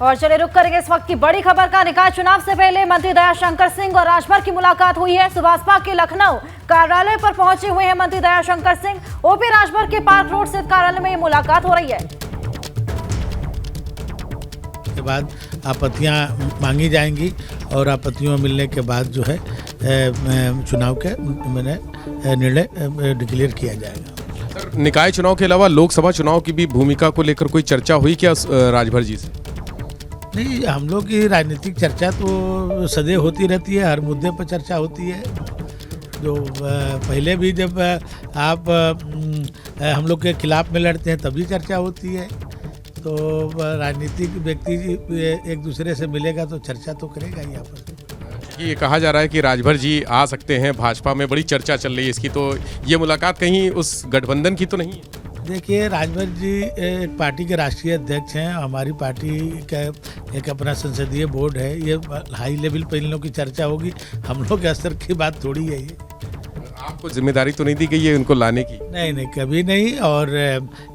और चलिए रुक करेंगे इस वक्त की बड़ी खबर का। निकाय चुनाव से पहले मंत्री दयाशंकर सिंह और राजभर की मुलाकात हुई है। सुभाषपा के लखनऊ कार्यालय पर पहुंचे हुए हैं मंत्री दयाशंकर सिंह। ओपी राजभर के पार्क रोड स्थित कार्यालय में ये मुलाकात हो रही है। के बाद आपत्तियां मांगी जाएंगी और आपत्तियों मिलने के बाद जो है चुनाव के मैंने निर्णय डिक्लेयर किया जाएगा। सर, निकाय चुनाव के अलावा लोकसभा चुनाव की भी भूमिका को लेकर कोई चर्चा हुई क्या राजभर जी से? नहीं, हम लोग की राजनीतिक चर्चा तो सदैव होती रहती है, हर मुद्दे पर चर्चा होती है। जो पहले भी जब आप हम लोग के खिलाफ में लड़ते हैं तभी चर्चा होती है। तो राजनीतिक व्यक्ति एक दूसरे से मिलेगा तो चर्चा तो करेगा ही आपस में। ये कहा जा रहा है कि राजभर जी आ सकते हैं, भाजपा में बड़ी चर्चा चल रही है इसकी, तो ये मुलाकात कहीं उस गठबंधन की तो नहीं है? देखिए, राजभर जी एक पार्टी के राष्ट्रीय अध्यक्ष हैं। हमारी पार्टी का एक अपना संसदीय बोर्ड है। ये हाई लेवल पर इन लोगों की चर्चा होगी, हम लोग के असर की बात थोड़ी है ये। आपको जिम्मेदारी तो नहीं दी गई है उनको लाने की? नहीं, कभी नहीं। और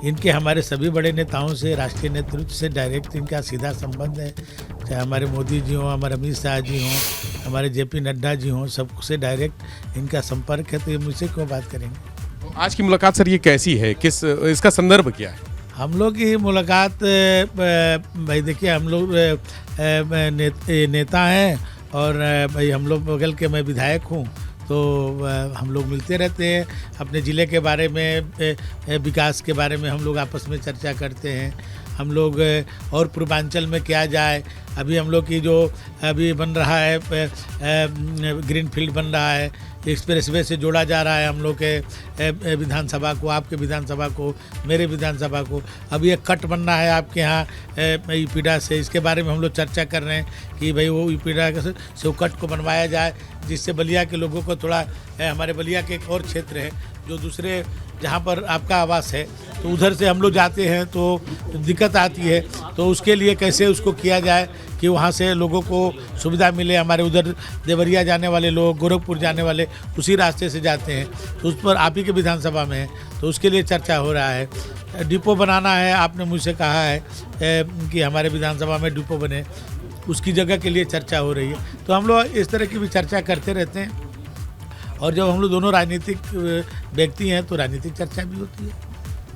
इनके हमारे सभी बड़े नेताओं से, राष्ट्रीय नेतृत्व से डायरेक्ट इनका सीधा संबंध है। चाहे हमारे मोदी जी हों, हमारे अमित शाह जी हों, हमारे जेपी नड्डा जी हों, सबसे डायरेक्ट इनका संपर्क है। तो ये मुझसे क्यों बात करेंगे? आज की मुलाकात सर ये कैसी है, किस इसका संदर्भ क्या है? हम लोग की मुलाकात भाई देखिए, हम लोग नेता हैं और भाई हम लोग बगल के, मैं विधायक हूँ, तो हम लोग मिलते रहते हैं। अपने ज़िले के बारे में, विकास के बारे में हम लोग आपस में चर्चा करते हैं। हम लोग और पूर्वांचल में क्या जाए, अभी हम लोग की जो अभी बन रहा है ग्रीन फील्ड बन रहा है, एक्सप्रेसवे से जोड़ा जा रहा है हम लोग के विधानसभा को, आपके विधानसभा को, मेरे विधानसभा को। अभी एक कट बनना है आपके यहाँ ईपीडा से, इसके बारे में हम लोग चर्चा कर रहे हैं कि भाई वो ईपीडा से वो कट को बनवाया जाए, जिससे बलिया के लोगों को थोड़ा, हमारे बलिया के एक और क्षेत्र है जो दूसरे जहाँ पर आपका आवास है, तो उधर से हम लोग जाते हैं तो दिक्कत आती है। तो उसके लिए कैसे उसको किया जाए कि वहाँ से लोगों को सुविधा मिले। हमारे उधर देवरिया जाने वाले लोग, गोरखपुर जाने वाले उसी रास्ते से जाते हैं, तो उस पर आप ही के विधानसभा में है, तो उसके लिए चर्चा हो रहा है। डिपो बनाना है, आपने मुझसे कहा है कि हमारे विधानसभा में डिपो बने, उसकी जगह के लिए चर्चा हो रही है। तो हम लोग इस तरह की भी चर्चा करते रहते हैं। और जब हम लोग दोनों राजनीतिक व्यक्ति हैं तो राजनीतिक चर्चा भी होती है।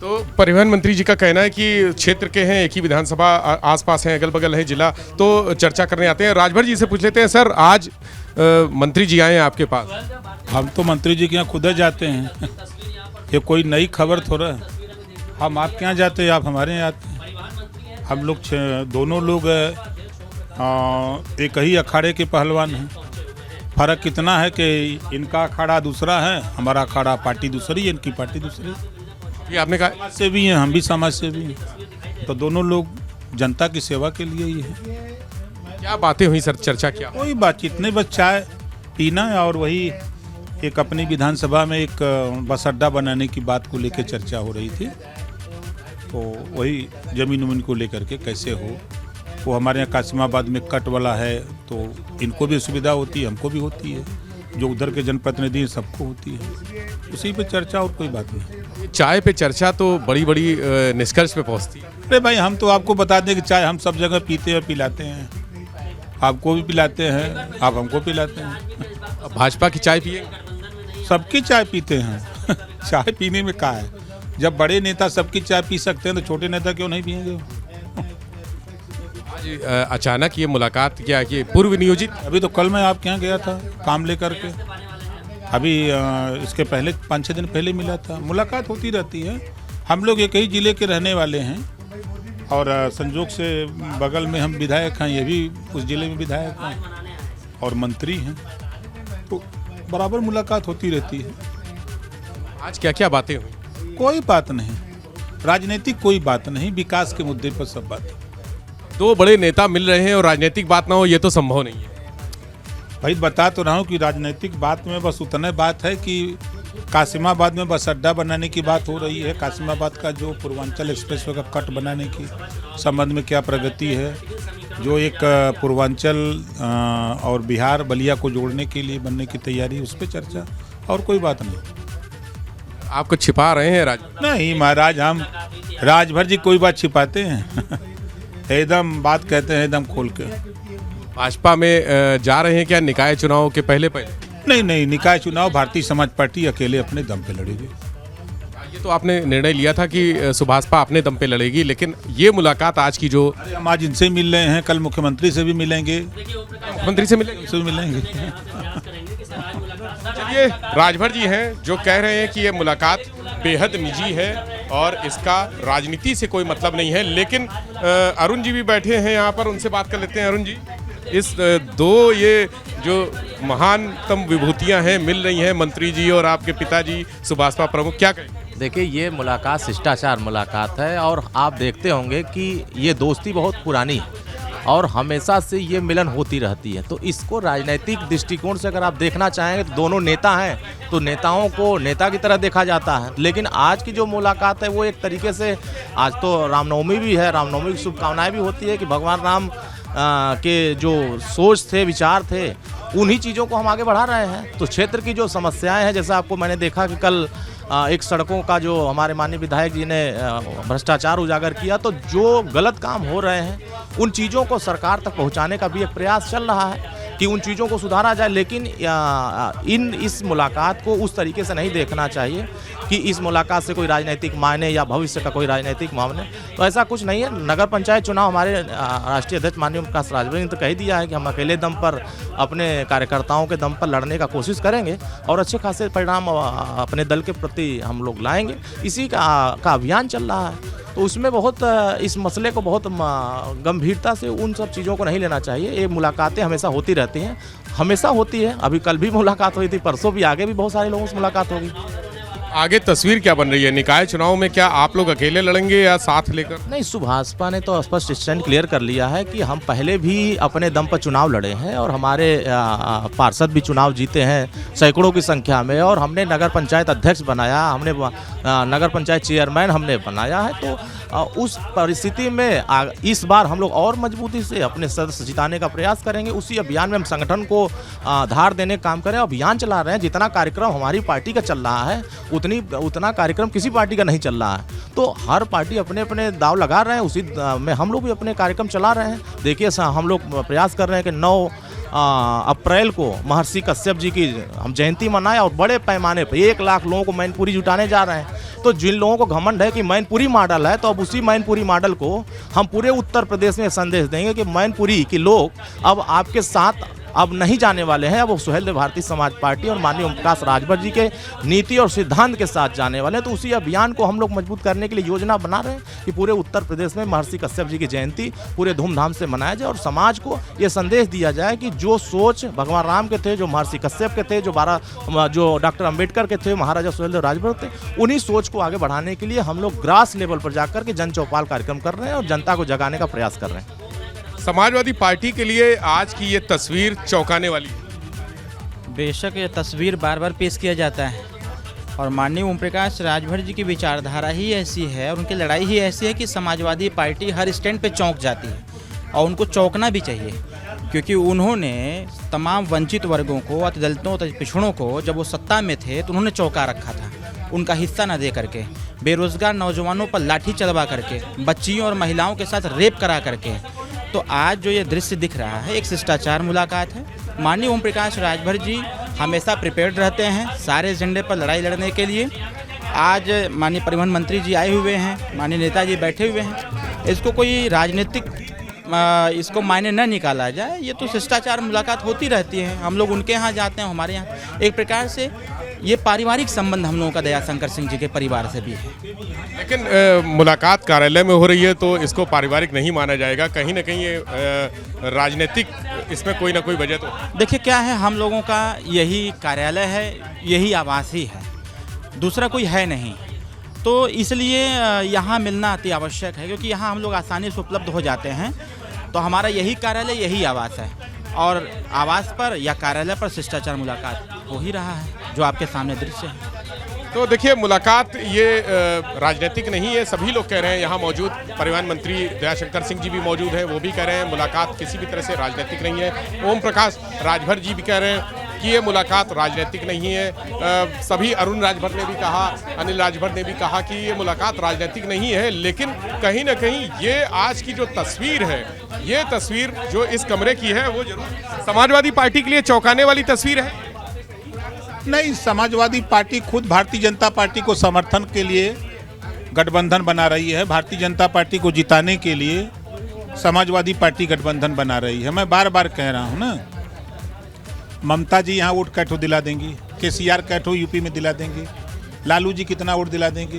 तो परिवहन मंत्री जी का कहना है कि क्षेत्र के हैं, एक ही विधानसभा आसपास हैं, अगल बगल है जिला, तो चर्चा करने आते हैं। राजभर जी से पूछ लेते हैं, सर आज मंत्री जी आए हैं आपके पास? हम तो मंत्री जी के यहाँ खुद जाते हैं, ये कोई नई खबर थोड़ा है। हम आपके यहाँ जाते हैं, आप हमारे यहाँ आते हैं। हम लोग दोनों लोग एक ही अखाड़े के पहलवान हैं। फर्क कितना है कि इनका अखाड़ा दूसरा है, हमारा अखाड़ा पार्टी दूसरी है, इनकी पार्टी दूसरी। ये आपने कहा समाज से भी हैं, हम भी समाज से भी हैं, तो दोनों लोग जनता की सेवा के लिए ही है। क्या बातें हुई सर, चर्चा क्या? कोई बातचीत नहीं, बस चाय पीना और वही एक अपनी विधानसभा में एक बस अड्डा बनाने की बात को लेकर चर्चा हो रही थी। तो वही जमीन उमीन को लेकर के कैसे हो, वो हमारे यहाँ कासिमाबाद में कट वाला है, तो इनको भी सुविधा होती है, हमको भी होती है, जो उधर के जनप्रतिनिधि सबको होती है। उसी पे चर्चा, और कोई बात नहीं। चाय पे चर्चा तो बड़ी बड़ी निष्कर्ष पे पहुंचती है। अरे भाई, हम तो आपको बता दें कि चाय हम सब जगह पीते हैं, पिलाते हैं, आपको भी पिलाते हैं, आप हमको पिलाते हैं। भाजपा की चाय पिए? सबकी चाय पीते हैं चाय पीने में क्या है, जब बड़े नेता सबकी चाय पी सकते हैं तो छोटे नेता क्यों नहीं पिएंगे? अचानक ये मुलाकात क्या कि पूर्व नियोजित? अभी तो कल मैं आपके यहाँ गया था काम लेकर के, अभी इसके पहले 5-6 दिन पहले मिला था। मुलाकात होती रहती है। हम लोग एक ही ज़िले के रहने वाले हैं और संजोग से बगल में हम विधायक हैं, ये भी उस ज़िले में विधायक हैं और मंत्री हैं, तो बराबर मुलाकात होती रहती है। आज क्या क्या बातें हुई? कोई बात नहीं, राजनीतिक कोई बात नहीं, विकास के मुद्दे पर सब बात। दो बड़े नेता मिल रहे हैं और राजनीतिक बात ना हो, ये तो संभव नहीं है। भाई बता तो रहा हूँ कि राजनीतिक बात में बस उतने बात है कि कासिमाबाद में बस अड्डा बनाने की बात हो रही है। कासिमाबाद का जो पूर्वांचल एक्सप्रेसवे का कट बनाने की संबंध में क्या प्रगति है, जो एक पूर्वांचल और बिहार बलिया को जोड़ने के लिए बनने की तैयारी, उस पर चर्चा, और कोई बात नहीं। आप कुछ छिपा रहे हैं राज? नहीं महाराज, हम राजभर जी कोई बात छिपाते हैं एकदम बात कहते हैं एकदम खोल के। भाजपा में जा रहे हैं क्या निकाय चुनाव के पहले? नहीं, निकाय चुनाव भारतीय समाज पार्टी अकेले अपने दम पे लड़ेगी। ये तो आपने निर्णय लिया था कि सुभाषपा अपने दम पे लड़ेगी, लेकिन ये मुलाकात आज की जो हम आज इनसे मिल रहे हैं, कल मुख्यमंत्री से भी मिलेंगे, मुख्यमंत्री से मिलेंगे, उनसे भी मिलेंगे। चलिए, राजभर जी हैं जो कह रहे हैं कि ये मुलाकात बेहद निजी है और इसका राजनीति से कोई मतलब नहीं है। लेकिन अरुण जी भी बैठे हैं यहाँ पर, उनसे बात कर लेते हैं। अरुण जी, इस दो ये जो महानतम विभूतियां हैं मिल रही हैं, मंत्री जी और आपके पिताजी सुभाषपा प्रमुख, क्या कहें? देखिए, ये मुलाकात शिष्टाचार मुलाकात है और आप देखते होंगे कि ये दोस्ती बहुत पुरानी है और हमेशा से ये मिलन होती रहती है। तो इसको राजनीतिक दृष्टिकोण से अगर आप देखना चाहेंगे तो दोनों नेता हैं तो नेताओं को नेता की तरह देखा जाता है। लेकिन आज की जो मुलाकात है वो एक तरीके से, आज तो रामनवमी भी है, रामनवमी की शुभकामनाएं भी होती है कि भगवान राम के जो सोच थे, विचार थे, उन्हीं चीज़ों को हम आगे बढ़ा रहे हैं। तो क्षेत्र की जो समस्याएं हैं, जैसा आपको मैंने देखा कि कल एक सड़कों का जो हमारे माननीय विधायक जी ने भ्रष्टाचार उजागर किया, तो जो गलत काम हो रहे हैं उन चीज़ों को सरकार तक पहुंचाने का भी एक प्रयास चल रहा है कि उन चीज़ों को सुधारा जाए। लेकिन इस मुलाकात को उस तरीके से नहीं देखना चाहिए कि इस मुलाकात से कोई राजनीतिक मायने या भविष्य का कोई राजनीतिक मामले, तो ऐसा कुछ नहीं है। नगर पंचायत चुनाव हमारे राष्ट्रीय अध्यक्ष माननीय प्रकाश राजभर ने तो कह दिया है कि हम अकेले दम पर, अपने कार्यकर्ताओं के दम पर लड़ने का कोशिश करेंगे और अच्छे खासे परिणाम अपने दल के प्रति हम लोग लाएंगे। इसी का अभियान चल रहा है, तो उसमें बहुत इस मसले को बहुत गंभीरता से उन सब चीज़ों को नहीं लेना चाहिए। ये मुलाकातें हमेशा होती रहती हैं, हमेशा होती है। अभी कल भी मुलाकात हुई थी, परसों भी, आगे भी बहुत सारे लोगों से मुलाकात होगी। आगे तस्वीर क्या बन रही है निकाय चुनाव में? क्या आप लोग अकेले लड़ेंगे या साथ लेकर? नहीं, सुभाषपा ने तो स्पष्ट स्टैंड क्लियर कर लिया है कि हम पहले भी अपने दम पर चुनाव लड़े हैं और हमारे पार्षद भी चुनाव जीते हैं सैकड़ों की संख्या में, और हमने नगर पंचायत अध्यक्ष बनाया, हमने नगर पंचायत चेयरमैन हमने बनाया है। तो उस परिस्थिति में इस बार हम लोग और मजबूती से अपने सदस्य जिताने का प्रयास करेंगे। उसी अभियान में हम संगठन को धार देने का काम करें, अभियान चला रहे हैं। जितना कार्यक्रम हमारी पार्टी का चल रहा है उतना कार्यक्रम किसी पार्टी का नहीं चल रहा है। तो हर पार्टी अपने अपने दाव लगा रहे हैं, उसी में हम लोग भी अपने कार्यक्रम चला रहे हैं। देखिए, हम लोग प्रयास कर रहे हैं कि 9 अप्रैल को महर्षि कश्यप जी की हम जयंती मनाएं और बड़े पैमाने पर 1 लाख लोगों को मैनपुरी जुटाने जा रहे हैं। तो जिन लोगों को घमंड है कि मैनपुरी मॉडल है, तो अब उसी मैनपुरी मॉडल को हम पूरे उत्तर प्रदेश में संदेश देंगे कि मैनपुरी के लोग अब आपके साथ अब नहीं जाने वाले हैं। अब वो सुहेलदेव भारतीय समाज पार्टी और माननीय ओम प्रकाश राजभर जी के नीति और सिद्धांत के साथ जाने वाले हैं। तो उसी अभियान को हम लोग मजबूत करने के लिए योजना बना रहे हैं कि पूरे उत्तर प्रदेश में महर्षि कश्यप जी की जयंती पूरे धूमधाम से मनाया जाए और समाज को ये संदेश दिया जाए कि जो सोच भगवान राम के थे, जो महर्षि कश्यप के थे, जो डॉक्टर अम्बेडकर के थे, महाराजा सुहेलदेव राजभर थे, उन्हीं सोच को आगे बढ़ाने के लिए हम लोग ग्रास लेवल पर जाकर के जन चौपाल कार्यक्रम कर रहे हैं और जनता को जगाने का प्रयास कर रहे हैं। समाजवादी पार्टी के लिए आज की ये तस्वीर चौंकाने वाली है। बेशक ये तस्वीर बार बार पेश किया जाता है और माननीय ओम प्रकाश राजभर जी की विचारधारा ही ऐसी है और उनकी लड़ाई ही ऐसी है कि समाजवादी पार्टी हर स्टैंड पे चौंक जाती है और उनको चौंकना भी चाहिए, क्योंकि उन्होंने तमाम वंचित वर्गों को, अति दलितों, अति पिछड़ों को जब वो सत्ता में थे तो उन्होंने चौंका रखा था, उनका हिस्सा न दे करके, बेरोजगार नौजवानों पर लाठी चलवा करके, बच्चियों और महिलाओं के साथ रेप करा करके। तो आज जो ये दृश्य दिख रहा है एक शिष्टाचार मुलाकात है। माननीय ओम प्रकाश राजभर जी हमेशा प्रिपेयर्ड रहते हैं सारे एजेंडे पर लड़ाई लड़ने के लिए। आज माननीय परिवहन मंत्री जी आए हुए हैं, माननीय नेताजी बैठे हुए हैं। इसको कोई राजनीतिक इसको मायने न निकाला जाए, ये तो शिष्टाचार मुलाकात होती रहती है। हम लोग उनके यहाँ जाते हैं, हमारे यहाँ एक प्रकार से ये पारिवारिक संबंध हम लोगों का दयाशंकर सिंह जी के परिवार से भी है। लेकिन मुलाकात कार्यालय में हो रही है तो इसको पारिवारिक नहीं माना जाएगा, कहीं ना कहीं ये राजनीतिक इसमें कोई ना कोई वजह तो। देखिए क्या है, हम लोगों का यही कार्यालय है, यही आवास ही है, दूसरा कोई है नहीं। तो इसलिए यहाँ मिलना अति आवश्यक है, क्योंकि यहाँ हम लोग आसानी से उपलब्ध हो जाते हैं। तो हमारा यही कार्यालय, यही आवास है और आवास पर या कार्यालय पर शिष्टाचार मुलाकात हो ही रहा है जो आपके सामने दृश्य है। तो देखिए, मुलाकात ये राजनीतिक नहीं है, सभी लोग कह रहे हैं। यहाँ मौजूद परिवहन मंत्री दयाशंकर सिंह जी भी मौजूद हैं, वो भी कह रहे हैं मुलाकात किसी भी तरह से राजनीतिक नहीं है। ओम प्रकाश राजभर जी भी कह रहे हैं कि ये मुलाकात राजनीतिक नहीं है। सभी अरुण राजभर ने भी कहा, अनिल राजभर ने भी कहा कि ये मुलाकात राजनीतिक नहीं है, लेकिन कहीं ना कहीं ये आज की जो तस्वीर है, ये तस्वीर जो इस कमरे की है वो जरूर समाजवादी पार्टी के लिए चौंकाने वाली तस्वीर है। नहीं, समाजवादी पार्टी खुद भारतीय जनता पार्टी को समर्थन के लिए गठबंधन बना रही है। भारतीय जनता पार्टी को जिताने के लिए समाजवादी पार्टी गठबंधन बना रही है। मैं बार बार कह रहा हूँ ना, ममता जी यहाँ वोट कैठो दिला देंगी, केसीआर कैठो यूपी में दिला देंगे, लालू जी कितना वोट दिला देंगे।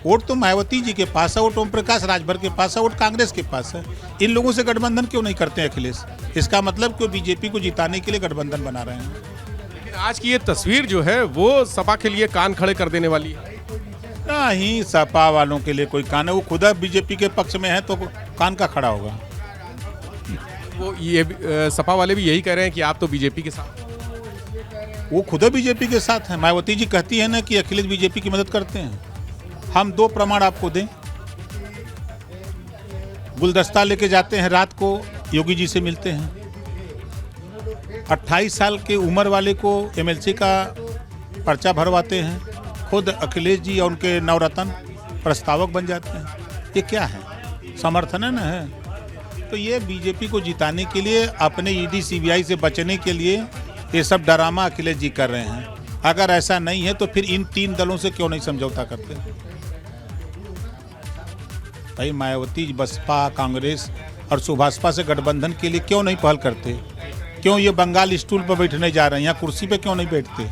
वोट तो मायावती जी के पास है, वोट ओम प्रकाश राजभर के पास है, वोट कांग्रेस के पास है। इन लोगों से गठबंधन क्यों नहीं करते अखिलेश? इसका मतलब क्यों बीजेपी को जिताने के लिए गठबंधन बना रहे हैं। लेकिन आज की ये तस्वीर जो है वो सपा के लिए कान खड़े कर देने वाली है। नहीं, सपा वालों के लिए कोई कान है, वो खुद बीजेपी के पक्ष में है तो कान का खड़ा होगा। वो ये सपा वाले भी यही कह रहे हैं कि आप तो बीजेपी के साथ, वो खुद बीजेपी के साथ है। मायावती जी कहती है ना कि अखिलेश बीजेपी की मदद करते हैं। हम 2 प्रमाण आपको दें। गुलदस्ता लेके जाते हैं, रात को योगी जी से मिलते हैं। 28 साल के उम्र वाले को एमएलसी का पर्चा भरवाते हैं। खुद अखिलेश जी और उनके नवरत्न प्रस्तावक बन जाते हैं। ये क्या है? समर्थन है ना है। तो ये बीजेपी को जिताने के लिए, अपने ईडी सीबीआई से बचने के लिए ये सब ड्रामा अखिलेश जी कर रहे हैं। अगर ऐसा नहीं है तो फिर इन 3 दलों से क्यों नहीं समझौता करते? भाई मायावती बसपा, कांग्रेस और सुभाषपा से गठबंधन के लिए क्यों नहीं पहल करते? क्यों ये बंगाल स्टूल पर बैठने जा रहे हैं, यहाँ कुर्सी पे क्यों नहीं बैठते?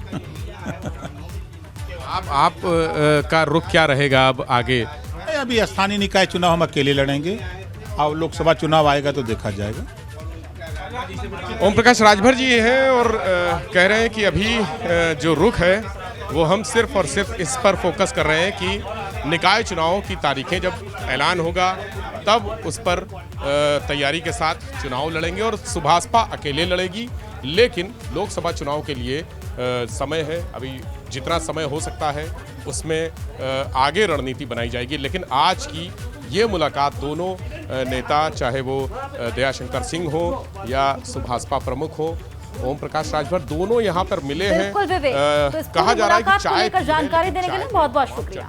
आप का रुख क्या रहेगा अब आगे? अभी स्थानीय निकाय चुनाव हम अकेले लड़ेंगे, और लोकसभा चुनाव आएगा तो देखा जाएगा। ओम प्रकाश राजभर जी हैं और कह रहे हैं कि अभी जो रुख है वो हम सिर्फ और सिर्फ इस पर फोकस कर रहे हैं कि निकाय चुनावों की तारीखें जब ऐलान होगा तब उस पर तैयारी के साथ चुनाव लड़ेंगे और सुभाषपा अकेले लड़ेगी। लेकिन लोकसभा चुनाव के लिए समय है, अभी जितना समय हो सकता है उसमें आगे रणनीति बनाई जाएगी। लेकिन आज की ये मुलाकात दोनों नेता, चाहे वो दयाशंकर सिंह हो या सुभाषपा प्रमुख हो, ओम प्रकाश राजभर, दोनों यहाँ पर मिले हैं। बिल्कुल विवेक, तो इस कहा जा रहा है कि मुलाकात को चाय लेकर जानकारी देने के लिए बहुत बहुत शुक्रिया।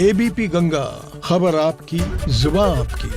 एबीपी गंगा, खबर आपकी, जुबान आपकी।